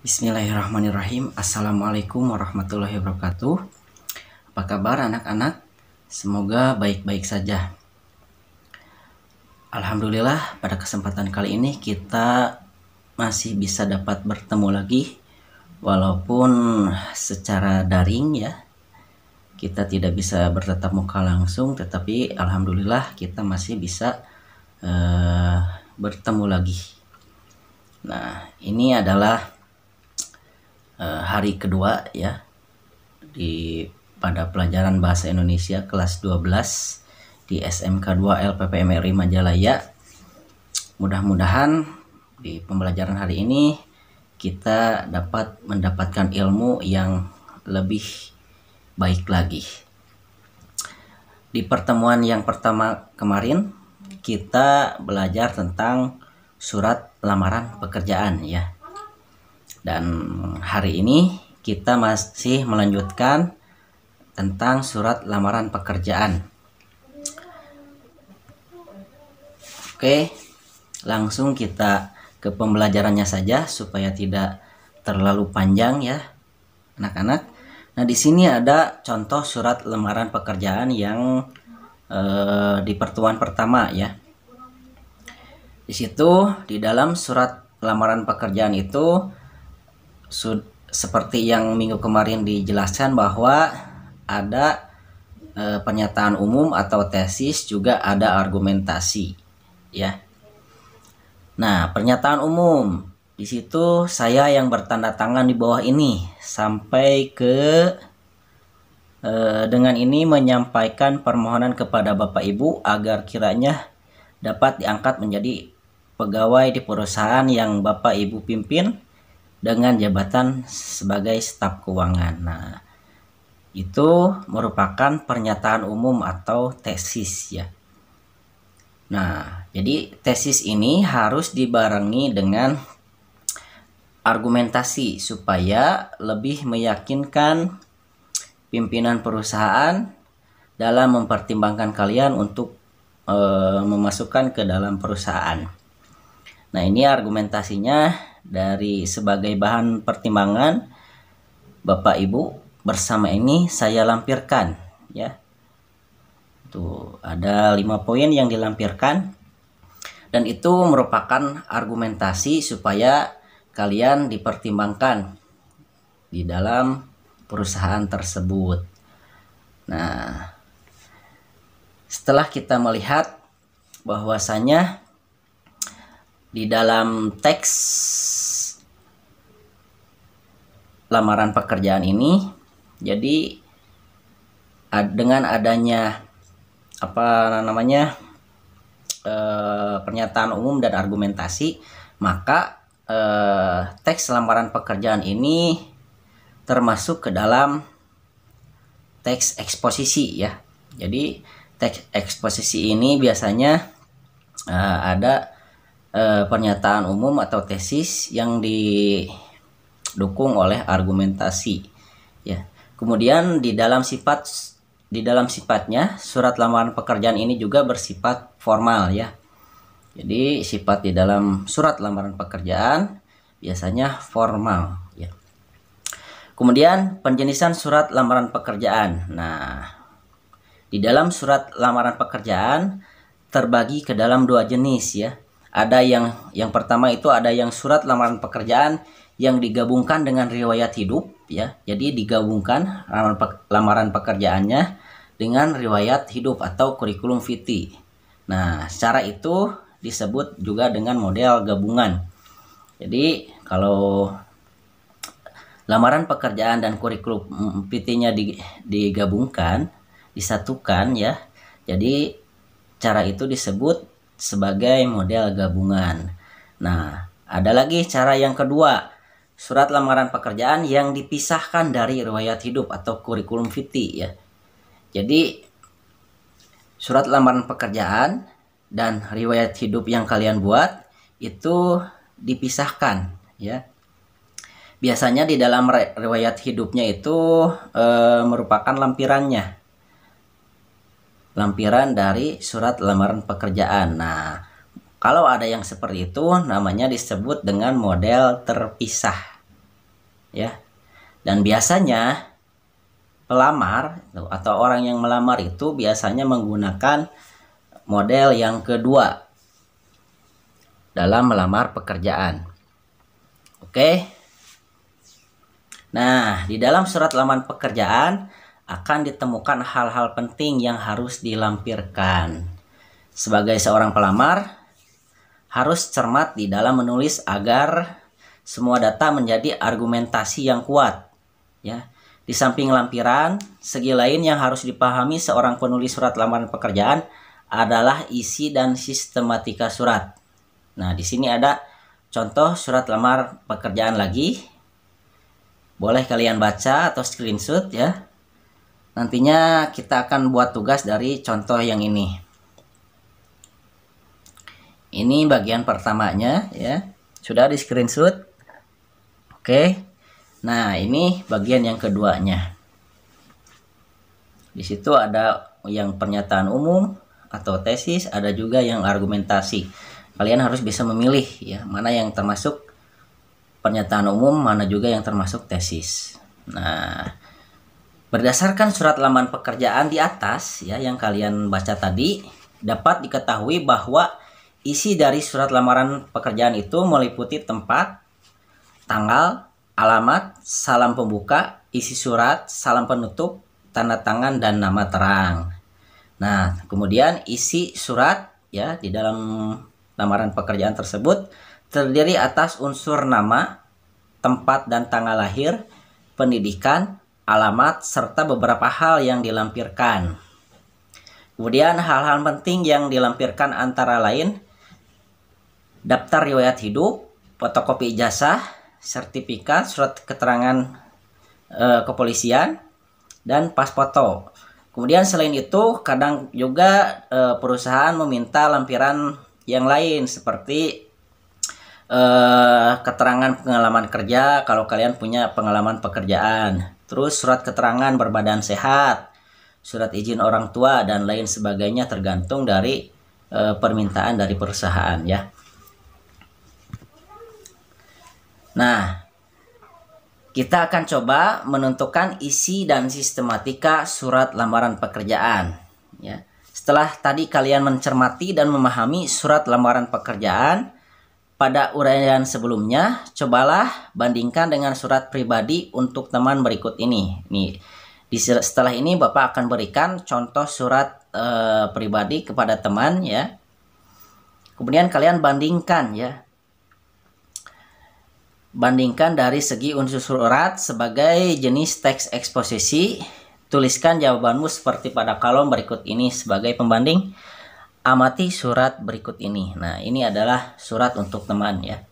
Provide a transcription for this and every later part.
Bismillahirrahmanirrahim. Assalamualaikum warahmatullahi wabarakatuh. Apa kabar anak-anak? Semoga baik-baik saja. Alhamdulillah, pada kesempatan kali ini kita masih bisa dapat bertemu lagi, walaupun secara daring ya. Kita tidak bisa bertatap muka langsung, tetapi alhamdulillah kita masih bisa bertemu lagi. Nah, ini adalah hari kedua ya pada pelajaran bahasa Indonesia kelas 12 di SMK 2 LPPMRI Majalaya. Mudah-mudahan di pembelajaran hari ini kita dapat mendapatkan ilmu yang lebih baik lagi. Di pertemuan yang pertama kemarin kita belajar tentang surat lamaran pekerjaan ya. Dan hari ini kita masih melanjutkan tentang surat lamaran pekerjaan. Oke, langsung kita ke pembelajarannya saja supaya tidak terlalu panjang ya, anak-anak. Nah, di sini ada contoh surat lamaran pekerjaan yang di pertemuan pertama ya. Di situ di dalam surat lamaran pekerjaan itu seperti yang minggu kemarin dijelaskan bahwa ada pernyataan umum atau tesis, juga ada argumentasi ya. Nah, pernyataan umum di situ saya yang bertanda tangan di bawah ini sampai ke dengan ini menyampaikan permohonan kepada Bapak Ibu agar kiranya dapat diangkat menjadi pegawai di perusahaan yang Bapak Ibu pimpin dengan jabatan sebagai staf keuangan. Nah, itu merupakan pernyataan umum atau tesis ya. Nah, jadi tesis ini harus dibarengi dengan argumentasi supaya lebih meyakinkan pimpinan perusahaan dalam mempertimbangkan kalian untuk memasukkan ke dalam perusahaan. Nah, ini argumentasinya dari sebagai bahan pertimbangan Bapak Ibu bersama ini saya lampirkan ya. Tuh, ada 5 poin yang dilampirkan dan itu merupakan argumentasi supaya kalian dipertimbangkan di dalam perusahaan tersebut. Nah, setelah kita melihat bahwasanya di dalam teks lamaran pekerjaan ini, jadi dengan adanya pernyataan umum dan argumentasi, maka teks lamaran pekerjaan ini termasuk ke dalam teks eksposisi ya. Jadi teks eksposisi ini biasanya ada pernyataan umum atau tesis yang didukung oleh argumentasi ya. Kemudian di dalam sifatnya surat lamaran pekerjaan ini juga bersifat formal ya. Jadi sifat di dalam surat lamaran pekerjaan biasanya formal ya. Kemudian penjenisan surat lamaran pekerjaan. Nah, di dalam surat lamaran pekerjaan terbagi ke dalam 2 jenis ya. Ada yang pertama itu ada yang surat lamaran pekerjaan yang digabungkan dengan riwayat hidup ya. Jadi digabungkan lamaran pekerjaannya dengan riwayat hidup atau kurikulum vitae. Nah, secara itu disebut juga dengan model gabungan. Jadi kalau lamaran pekerjaan dan kurikulum vitae-nya digabungkan, disatukan ya. Jadi cara itu disebut sebagai model gabungan. Nah, ada lagi cara yang kedua, surat lamaran pekerjaan yang dipisahkan dari riwayat hidup atau kurikulum vitae ya. Jadi surat lamaran pekerjaan dan riwayat hidup yang kalian buat itu dipisahkan ya. Biasanya di dalam riwayat hidupnya itu merupakan lampiran dari surat lamaran pekerjaan. Nah, kalau ada yang seperti itu namanya disebut dengan model terpisah ya. Dan biasanya pelamar atau orang yang melamar itu biasanya menggunakan model yang kedua dalam melamar pekerjaan. Oke. Nah, di dalam surat lamaran pekerjaan akan ditemukan hal-hal penting yang harus dilampirkan. Sebagai seorang pelamar, harus cermat di dalam menulis agar semua data menjadi argumentasi yang kuat. Ya, di samping lampiran, segi lain yang harus dipahami seorang penulis surat lamaran pekerjaan adalah isi dan sistematika surat. Nah, di sini ada contoh surat lamar pekerjaan lagi. Boleh kalian baca atau screenshot ya. Nantinya kita akan buat tugas dari contoh yang ini. Ini bagian pertamanya ya. Sudah di screenshot. Oke. Nah, ini bagian yang keduanya. Di situ ada yang pernyataan umum atau tesis, ada juga yang argumentasi. Kalian harus bisa memilih ya, mana yang termasuk pernyataan umum, mana juga yang termasuk tesis. Nah, berdasarkan surat lamaran pekerjaan di atas ya yang kalian baca tadi, dapat diketahui bahwa isi dari surat lamaran pekerjaan itu meliputi tempat, tanggal, alamat, salam pembuka, isi surat, salam penutup, tanda tangan, dan nama terang. Nah, kemudian isi surat ya di dalam lamaran pekerjaan tersebut terdiri atas unsur nama, tempat dan tanggal lahir, pendidikan, alamat, serta beberapa hal yang dilampirkan. Kemudian hal-hal penting yang dilampirkan antara lain daftar riwayat hidup, fotokopi ijazah, sertifikat, surat keterangan kepolisian, dan pas foto. Kemudian selain itu kadang juga perusahaan meminta lampiran yang lain seperti keterangan pengalaman kerja kalau kalian punya pengalaman pekerjaan, terus surat keterangan berbadan sehat, surat izin orang tua, dan lain sebagainya tergantung dari permintaan dari perusahaan ya. Nah, kita akan coba menentukan isi dan sistematika surat lamaran pekerjaan ya. Setelah tadi kalian mencermati dan memahami surat lamaran pekerjaan pada uraian sebelumnya, cobalah bandingkan dengan surat pribadi untuk teman berikut ini. Nih, setelah ini Bapak akan berikan contoh surat pribadi kepada teman ya. Kemudian kalian bandingkan ya. Bandingkan dari segi unsur surat sebagai jenis teks eksposisi. Tuliskan jawabanmu seperti pada kolom berikut ini sebagai pembanding. Amati surat berikut ini. Nah, ini adalah surat untuk teman ya.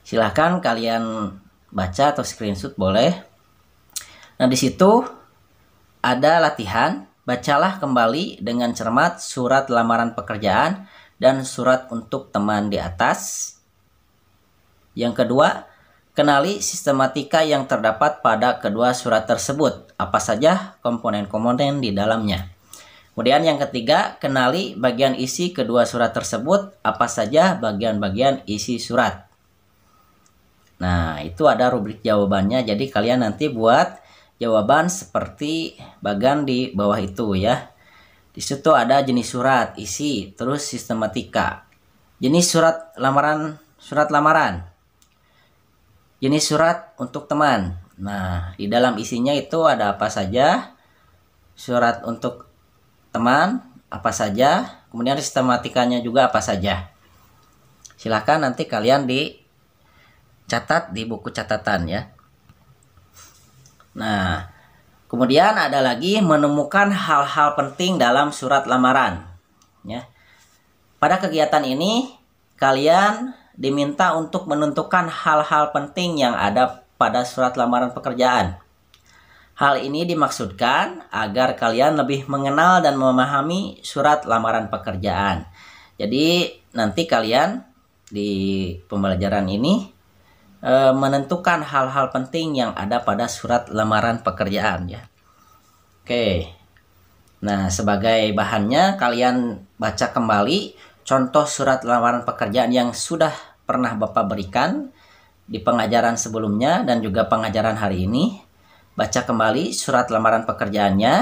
Silahkan kalian baca atau screenshot boleh. Nah, di situ ada latihan. Bacalah kembali dengan cermat surat lamaran pekerjaan dan surat untuk teman di atas. Yang kedua, kenali sistematika yang terdapat pada kedua surat tersebut. Apa saja komponen-komponen di dalamnya. Kemudian yang ketiga, kenali bagian isi kedua surat tersebut. Apa saja bagian-bagian isi surat. Nah, itu ada rubrik jawabannya. Jadi kalian nanti buat jawaban seperti bagian di bawah itu ya. Di situ ada jenis surat, isi, terus sistematika. Jenis surat lamaran, jenis surat untuk teman. Nah, di dalam isinya itu ada apa saja. Surat untuk teman, apa saja. Kemudian sistematikanya juga apa saja. Silahkan nanti kalian dicatat di buku catatan ya. Nah, kemudian ada lagi menemukan hal-hal penting dalam surat lamaran. Ya. Pada kegiatan ini, kalian diminta untuk menentukan hal-hal penting yang ada pada surat lamaran pekerjaan. Hal ini dimaksudkan agar kalian lebih mengenal dan memahami surat lamaran pekerjaan. Jadi nanti kalian di pembelajaran ini menentukan hal-hal penting yang ada pada surat lamaran pekerjaan ya. Oke. Nah, sebagai bahannya kalian baca kembali contoh surat lamaran pekerjaan yang sudah pernah Bapak berikan di pengajaran sebelumnya dan juga pengajaran hari ini. Baca kembali surat lamaran pekerjaannya.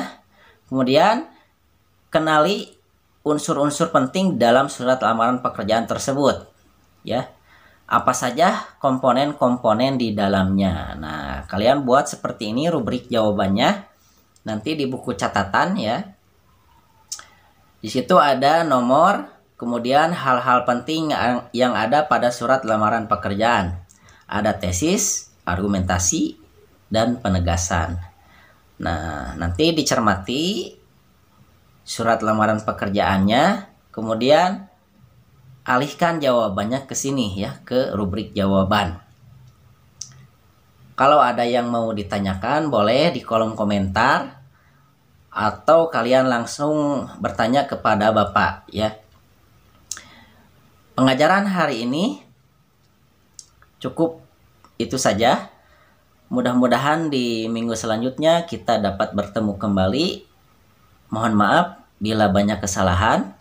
Kemudian kenali unsur-unsur penting dalam surat lamaran pekerjaan tersebut. Ya. Apa saja komponen-komponen di dalamnya. Nah, kalian buat seperti ini rubrik jawabannya. Nanti di buku catatan ya. Di situ ada nomor, kemudian hal-hal penting yang ada pada surat lamaran pekerjaan. Ada tesis, argumentasi, dan penegasan. Nah, nanti dicermati surat lamaran pekerjaannya, kemudian alihkan jawabannya ke sini ya, ke rubrik jawaban. Kalau ada yang mau ditanyakan boleh di kolom komentar atau kalian langsung bertanya kepada Bapak ya. Pengajaran hari ini cukup itu saja. Mudah-mudahan di minggu selanjutnya kita dapat bertemu kembali. Mohon maaf bila banyak kesalahan,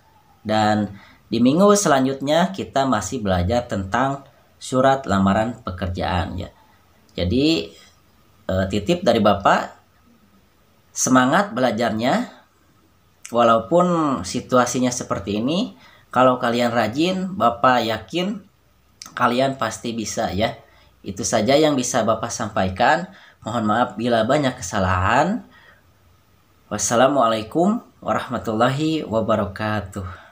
dan di minggu selanjutnya kita masih belajar tentang surat lamaran pekerjaan ya. Jadi titip dari Bapak, semangat belajarnya. Walaupun situasinya seperti ini, kalau kalian rajin, Bapak yakin kalian pasti bisa ya. Itu saja yang bisa Bapak sampaikan. Mohon maaf bila banyak kesalahan. Wassalamualaikum warahmatullahi wabarakatuh.